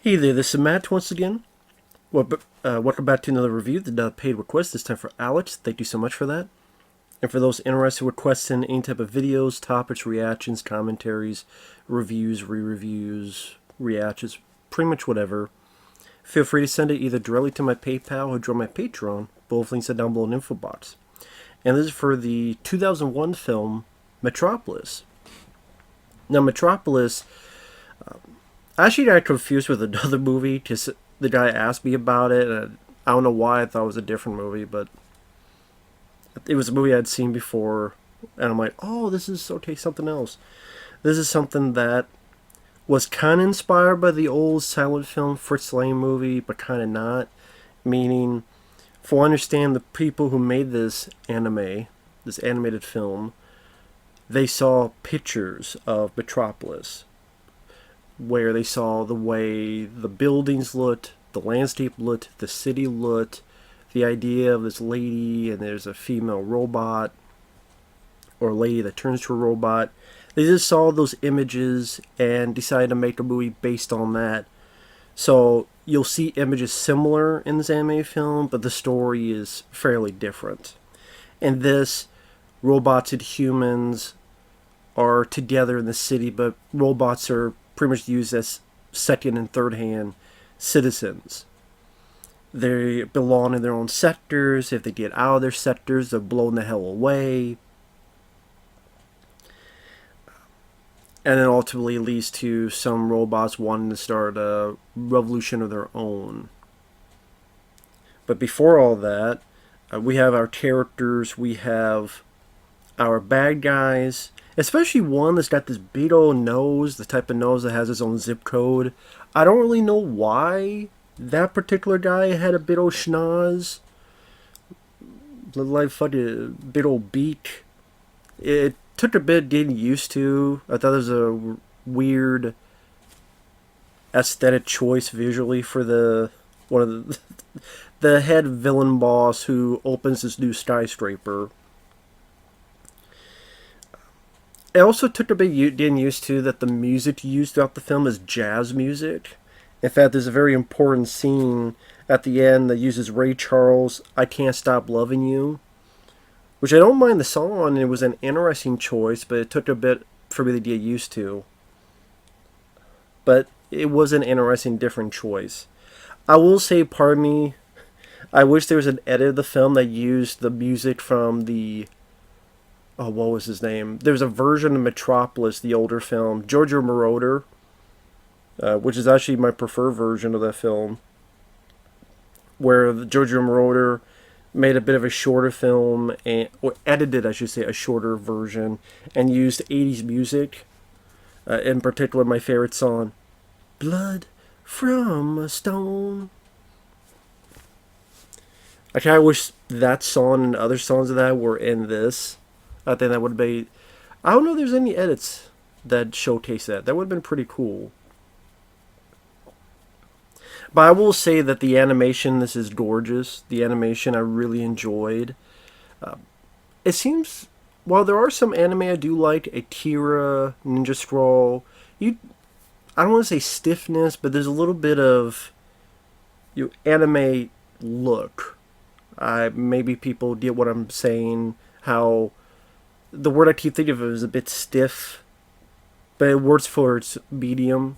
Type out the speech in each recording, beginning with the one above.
Hey there, this is Matt once again. Welcome back to another review, the paid request, this time for Alex. Thank you so much for that. And for those interested in requesting any type of videos, topics, reactions, commentaries, reviews, re-reviews, reactions, pretty much whatever, feel free to send it either directly to my PayPal or join my Patreon. Both links are down below in the info box. And this is for the 2001 film, Metropolis. Now, Metropolis, I actually got confused with another movie because the guy asked me about it, and I don't know why I thought it was a different movie, but it was a movie I'd seen before, and I'm like, oh, this is okay, something else. This is something that was kind of inspired by the old silent film Fritz Lang movie, but kind of not. Meaning, for I understand, the people who made this anime, this animated film, they saw pictures of Metropolis, where they saw the way the buildings looked, the landscape looked, the city looked, the idea of this lady and there's a female robot or a lady that turns to a robot. They just saw those images and decided to make a movie based on that. So you'll see images similar in this anime film, but the story is fairly different. In this, robots and humans are together in the city, but robots are pretty much used as second and third hand citizens. They belong in their own sectors. If they get out of their sectors, they're blown the hell away. And then ultimately leads to some robots wanting to start a revolution of their own. But before all that, we have our characters, we have our bad guys, especially one that's got this big old nose, the type of nose that has its own zip code. I don't really know why that particular guy had a big old schnoz. Little like fucking big old beak. It took a bit getting used to. I thought it was a weird aesthetic choice visually for the one of the head villain boss who opens this new skyscraper. It also took a bit getting used to that the music used throughout the film is jazz music. In fact, there's a very important scene at the end that uses Ray Charles' I Can't Stop Loving You, which I don't mind the song, and it was an interesting choice, but it took a bit for me to get used to. But it was an interesting, different choice. I will say, pardon me, I wish there was an edit of the film that used the music from the what was his name? There's a version of Metropolis, the older film, Giorgio Moroder, which is actually my preferred version of that film, where Giorgio Moroder made a bit of a shorter film, or edited, I should say, a shorter version, and used 80s music. In particular, my favorite song, Blood from a Stone. I kind of wish that song and other songs of that were in this. I think that would be... I don't know if there's any edits that showcase that. That would have been pretty cool. But I will say that the animation, this is gorgeous. The animation I really enjoyed. It seems... While there are some anime I do like, Akira, Ninja Scroll, I don't want to say stiffness, but there's a little bit of anime look. Maybe people get what I'm saying, how... The word I keep thinking of is a bit stiff, but it works for its medium.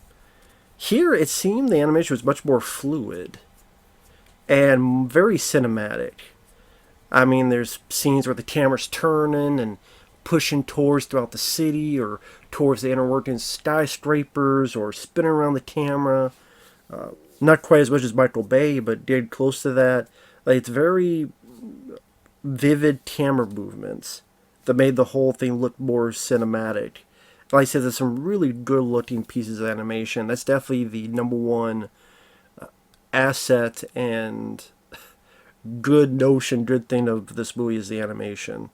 Here, it seemed the animation was much more fluid and very cinematic. I mean, there's scenes where the camera's turning and pushing towards throughout the city or towards the inner workings skyscrapers or spinning around the camera. Not quite as much as Michael Bay, but did close to that. Like, it's very vivid camera movements that made the whole thing look more cinematic. Like I said, there's some really good looking pieces of animation. That's definitely the number one asset and good notion, good thing of this movie is the animation.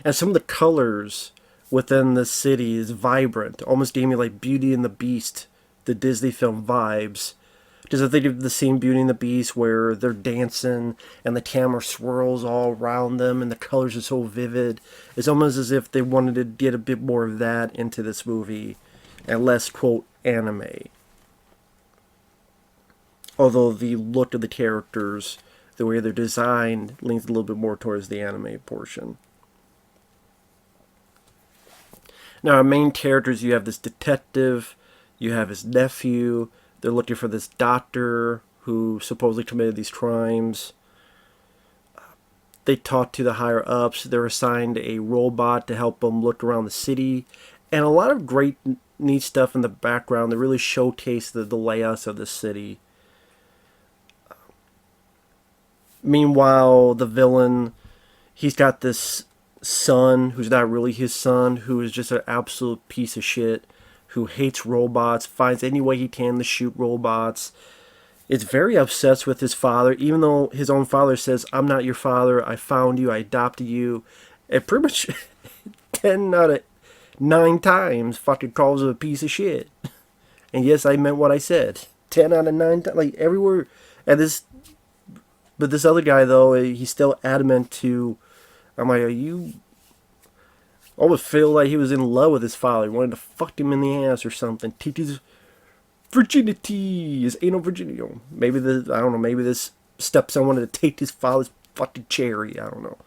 And some of the colors within the city is vibrant, almost gave me like Beauty and the Beast, the Disney film vibes. Because I think of the scene Beauty and the Beast where they're dancing and the camera swirls all around them and the colors are so vivid. It's almost as if they wanted to get a bit more of that into this movie. and less, quote, anime. Although the look of the characters, the way they're designed, leans a little bit more towards the anime portion. Now, our main characters, you have this detective, you have his nephew, they're looking for this doctor who supposedly committed these crimes. They talk to the higher ups, they're assigned a robot to help them look around the city, and a lot of great, neat stuff in the background that really showcase the layouts of the city. Meanwhile, the villain, he's got this son who's not really his son, who is just an absolute piece of shit, who hates robots, finds any way he can to shoot robots, is very obsessed with his father, even though his own father says, I'm not your father, I found you, I adopted you. And pretty much 10 out of 9 times fucking calls him a piece of shit. And yes, I meant what I said. 10 out of 9 times, like everywhere. And but this other guy, though, he's still adamant to, I'm like, are you... I almost feel like he was in love with his father. He wanted to fuck him in the ass or something. Take his virginity, his anal virginity. Maybe I don't know, maybe this stepson wanted to take his father's fucking cherry. I don't know.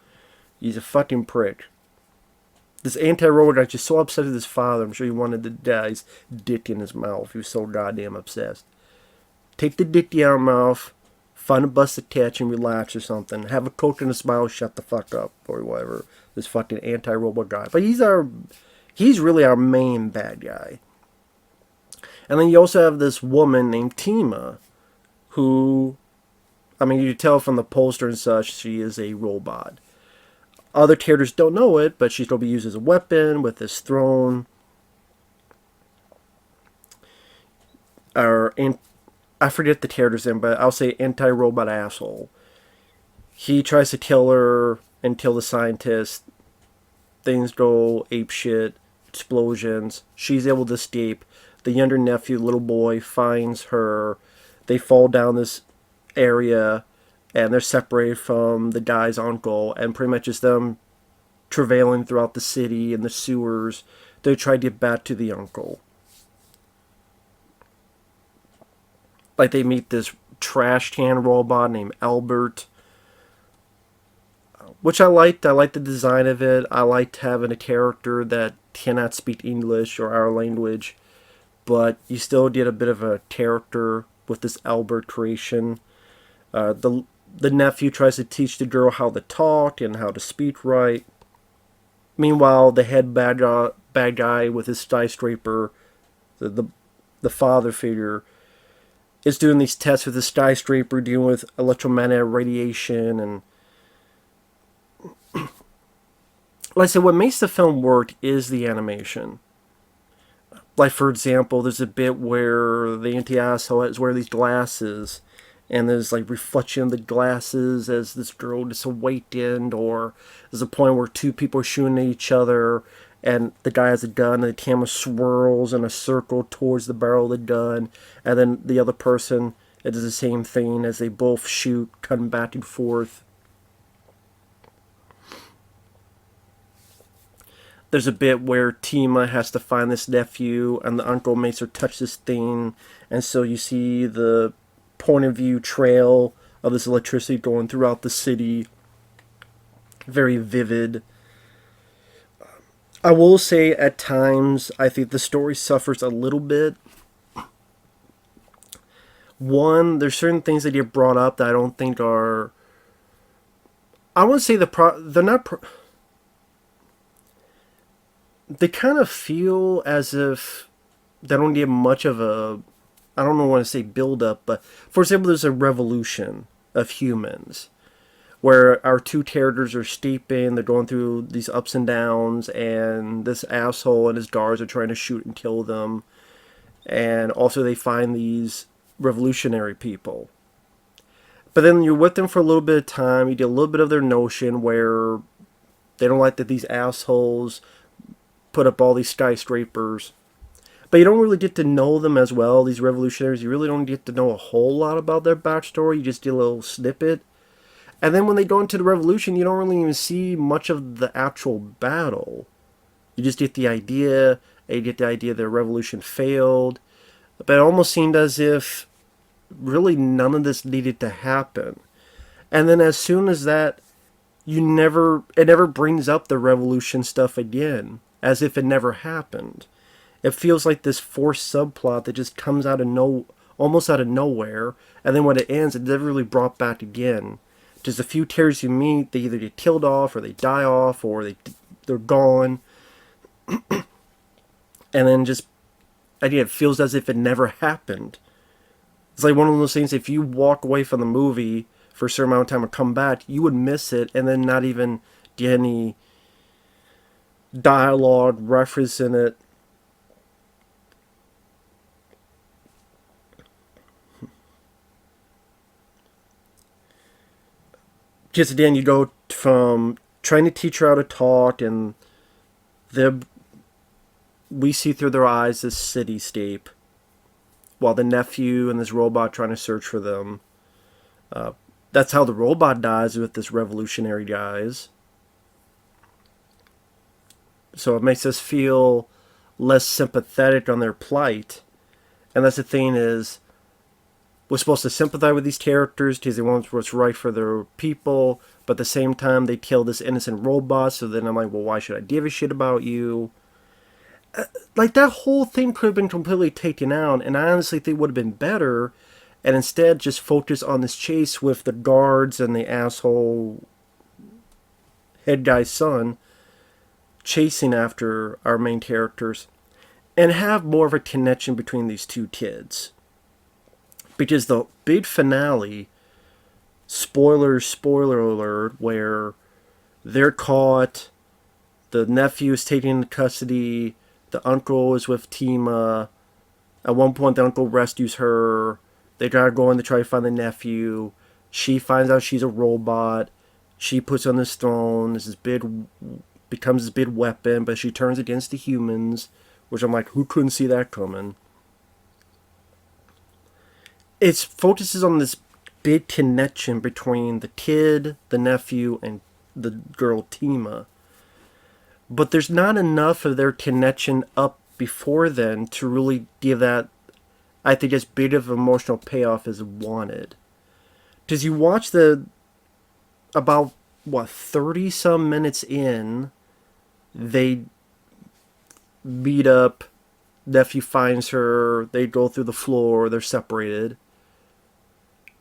He's a fucking prick. This anti-robot guy's just so upset with his father. I'm sure he wanted to die his dick in his mouth. He was so goddamn obsessed. Take the dick out of his mouth, find a bus to catch and relax or something. Have a Coke and a smile, shut the fuck up, or whatever. This fucking anti-robot guy. But he's really our main bad guy. And then you also have this woman named Tima, who, I mean, you can tell from the poster and such, she is a robot. Other characters don't know it, but she's going to be used as a weapon with this throne. I forget the character's name, but I'll say anti-robot asshole. He tries to kill her and kill the scientist. Things go apeshit, explosions. She's able to escape. The younger nephew, little boy, finds her. They fall down this area, and they're separated from the guy's uncle, and pretty much just them travailing throughout the city and the sewers. They try to get back to the uncle. Like, they meet this trash can robot named Albert, which I liked. I liked the design of it. I liked having a character that cannot speak English or our language, but you still get a bit of a character with this Albert creation. The nephew tries to teach the girl how to talk and how to speak right. Meanwhile, the head bad guy with his skyscraper, the father figure, is doing these tests with the skyscraper, dealing with electromagnetic radiation. And like I said, what makes the film work is the animation. Like, for example, there's a bit where the anti-asshole is wearing these glasses, and there's like reflection of the glasses as this girl gets awakened, or there's a point where two people are shooting at each other, and the guy has a gun, and the camera swirls in a circle towards the barrel of the gun, and then the other person, it does the same thing as they both shoot, cutting back and forth. There's a bit where Tima has to find this nephew, and the uncle makes her touch this thing, and so you see the point of view trail of this electricity going throughout the city. Very vivid. I will say at times I think the story suffers a little bit. One, there's certain things that get brought up that I don't think are... I wouldn't say they're not... They kind of feel as if they don't get much of a... I don't know what to say build up, but for example, there's a revolution of humans where our two characters are steeping, they're going through these ups and downs, and this asshole and his guards are trying to shoot and kill them. And also they find these revolutionary people. But then you're with them for a little bit of time, you get a little bit of their notion where they don't like that these assholes put up all these skyscrapers. But you don't really get to know them as well, these revolutionaries. You really don't get to know a whole lot about their backstory. You just get a little snippet. And then when they go into the revolution, you don't really even see much of the actual battle. You just get the idea, and you get the idea the revolution failed. But it almost seemed as if really none of this needed to happen. And then as soon as that, it never brings up the revolution stuff again, as if it never happened. It feels like this forced subplot that just comes almost out of nowhere, and then when it ends, it's never really brought back again. Just a few terrorists you meet, they either get killed off, or they die off, or they're gone, and then just, again, it feels as if it never happened. It's like one of those things, if you walk away from the movie for a certain amount of time and come back, you would miss it, and then not even get any dialogue, reference in it. Just again, you go from trying to teach her how to talk, and we see through their eyes this cityscape, while the nephew and this robot trying to search for them. That's how the robot dies with this revolutionary guys. So it makes us feel less sympathetic on their plight. And that's the thing is, we're supposed to sympathize with these characters because they want what's right for their people, but at the same time they kill this innocent robot, so then I'm like, well, why should I give a shit about you? Like, that whole thing could have been completely taken out, and I honestly think it would have been better, and instead just focus on this chase with the guards and the asshole head guy's son chasing after our main characters, and have more of a connection between these two kids. Because the big finale, spoiler alert, where they're caught, the nephew is taken into custody, the uncle is with Tima, at one point the uncle rescues her, they gotta go in to try to find the nephew, she finds out she's a robot, she puts on this throne, becomes this big weapon, but she turns against the humans, which I'm like, who couldn't see that coming? It focuses on this big connection between the kid, the nephew, and the girl Tima. But there's not enough of their connection up before then to really give that, I think, as big of an emotional payoff as wanted. Because you watch about 30 some minutes in, they meet up, nephew finds her, they go through the floor, they're separated.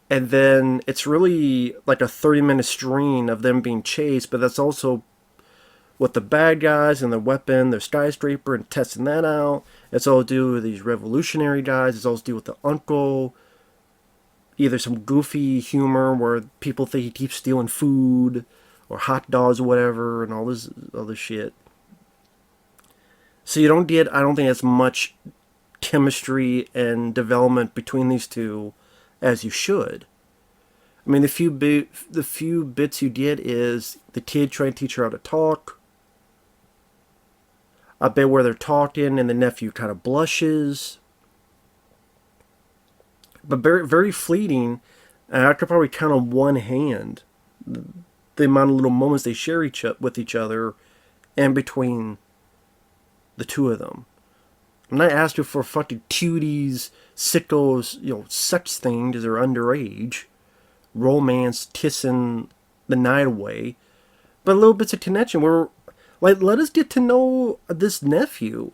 And then it's really like a 30-minute stream of them being chased, but that's also with the bad guys and the weapon, their skyscraper, and testing that out. It's all to do with these revolutionary guys. It's all to do with the uncle. Either some goofy humor where people think he keeps stealing food or hot dogs or whatever, and all this other shit. So you don't get, I don't think, as much chemistry and development between these two as you should. I mean, the few bits you get is the kid trying to teach her how to talk. A bit where they're talking and the nephew kind of blushes. But very, very fleeting. And I could probably count on one hand the amount of little moments they share with each other and between the two of them. I'm not asking for fucking cuties, sickos, sex thing because they're underage. Romance, kissing the night away. But little bits of connection where, like, let us get to know this nephew.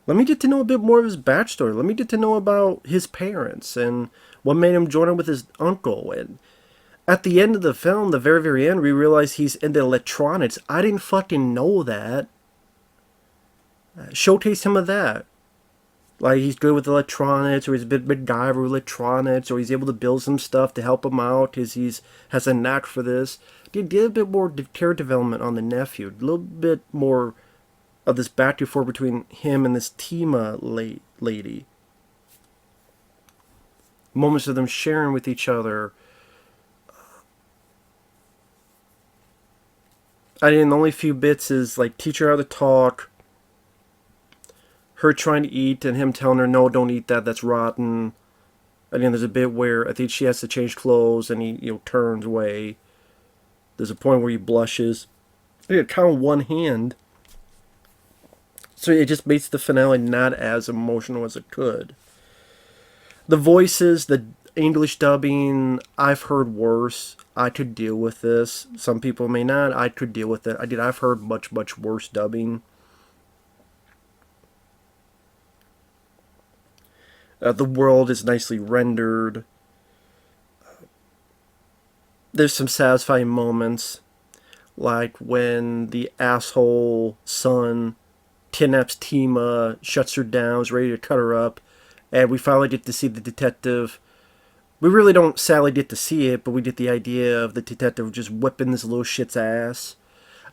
Let me get to know a bit more of his backstory. Let me get to know about his parents and what made him join up with his uncle. And at the end of the film, the very, very end, we realize he's into electronics. I didn't fucking know that. Showcase some of that. Like, he's good with electronics, or he's a bit MacGyver with electronics, or he's able to build some stuff to help him out because he has a knack for this. Did a bit more character development on the nephew. A little bit more of this back and forth between him and this Tima lady. Moments of them sharing with each other. The only few bits is, like, teach her how to talk. Her trying to eat and him telling her, no, don't eat that, that's rotten. And then there's a bit where I think she has to change clothes and he turns away. There's a point where he blushes. I count one hand. So it just makes the finale not as emotional as it could. The voices, the English dubbing, I've heard worse. I could deal with this. Some people may not. I could deal with it. I've heard much, much worse dubbing. The world is nicely rendered. There's some satisfying moments, like when the asshole son kidnaps Tima, shuts her down, is ready to cut her up, and we finally get to see the detective. We really don't sadly get to see it, but we get the idea of the detective just whipping this little shit's ass.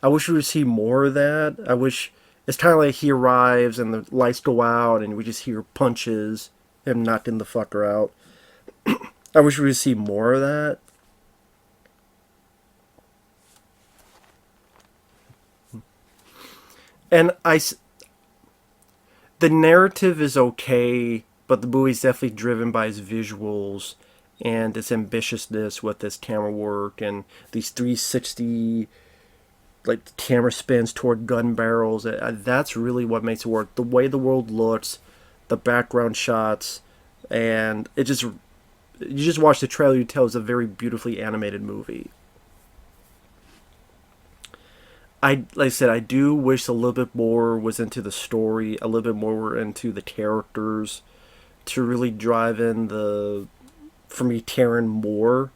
I wish we would see more of that. I wish it's kind of like he arrives and the lights go out and we just hear punches, him knocking the fucker out. I wish we would see more of that. And the narrative is okay, but the movie's definitely driven by its visuals and its ambitiousness with its camera work and these 360 like camera spins toward gun barrels. That's really what makes it work. The way the world looks, the background shots, and it just you just watch the trailer, you tell it's a very beautifully animated movie. Like I said, I do wish a little bit more was into the story, a little bit more into the characters, to really drive in the, for me, Karen more.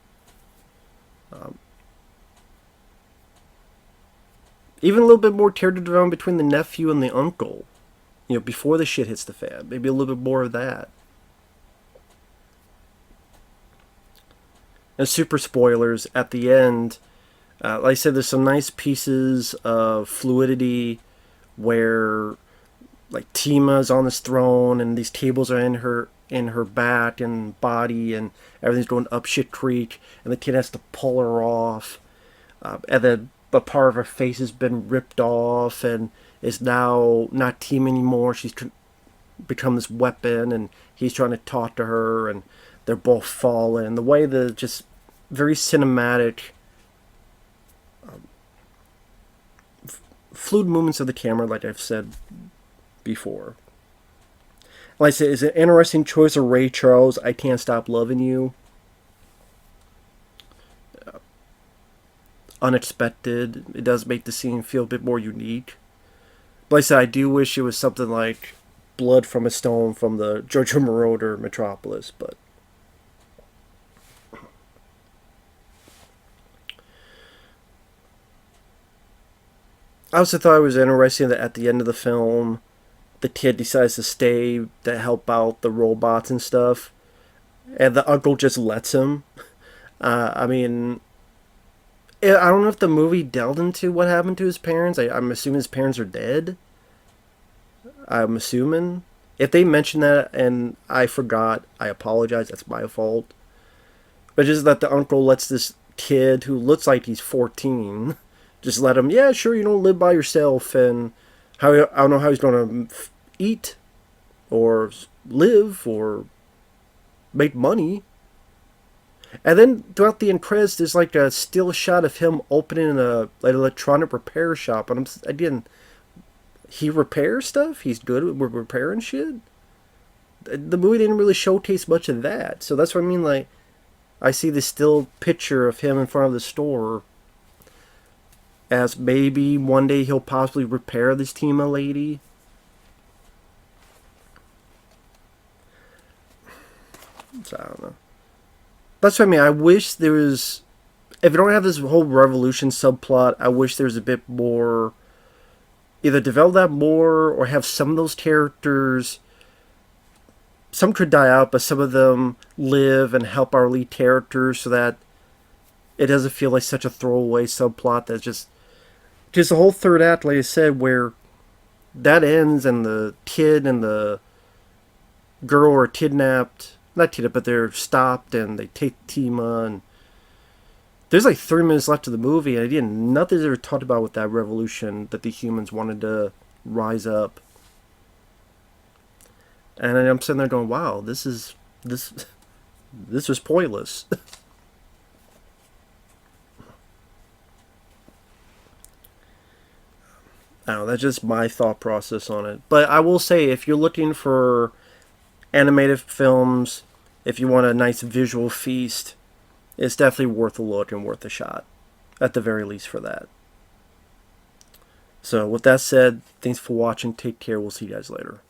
Even a little bit more character development between the nephew and the uncle. You know, before the shit hits the fan. Maybe a little bit more of that. And super spoilers, at the end, like I said, there's some nice pieces of fluidity where, like, Tima's on this throne and these cables are in her back and body and everything's going up shit creek and the kid has to pull her off, and then a part of her face has been ripped off and is now not Tima anymore. She's become this weapon and he's trying to talk to her and they're both falling. The way the just very cinematic fluid movements of the camera, like I've said before. Like I said, it's an interesting choice of Ray Charles. I Can't Stop Loving You. Unexpected. It does make the scene feel a bit more unique. But like I said, I do wish it was something like Blood from a Stone from the Giorgio Moroder Metropolis, but I also thought it was interesting that at the end of the film, the kid decides to stay to help out the robots and stuff, and the uncle just lets him. I mean, I don't know if the movie delved into what happened to his parents. I'm assuming his parents are dead. I'm assuming. If they mentioned that and I forgot, I apologize. That's my fault. But just that the uncle lets this kid who looks like he's 14 just let him, yeah, sure, you don't live by yourself, and I don't know how he's going to eat or live or make money. And then throughout the end credits, there's like a still shot of him opening an electronic repair shop, and again, he repairs stuff. He's good with repairing shit. The movie didn't really showcase much of that, so that's what I mean. Like, I see this still picture of him in front of the store, as maybe one day he'll possibly repair this Tima lady. So I don't know. That's what I mean. I wish there was, if you don't have this whole revolution subplot, I wish there was a bit more, either develop that more or have some of those characters, some could die out, but some of them live and help our lead characters so that it doesn't feel like such a throwaway subplot that's just the whole third act, like I said, where that ends and the kid and the girl are kidnapped. Not kidnapped, but they're stopped and they take Tima, and there's like 30 minutes left of the movie, and again, nothing's ever talked about with that revolution that the humans wanted to rise up. And I'm sitting there going, wow, this was pointless. I don't know, that's just my thought process on it. But I will say, if you're looking for animated films, if you want a nice visual feast, it's definitely worth a look and worth a shot, at the very least for that. So with that said, thanks for watching. Take care. We'll see you guys later.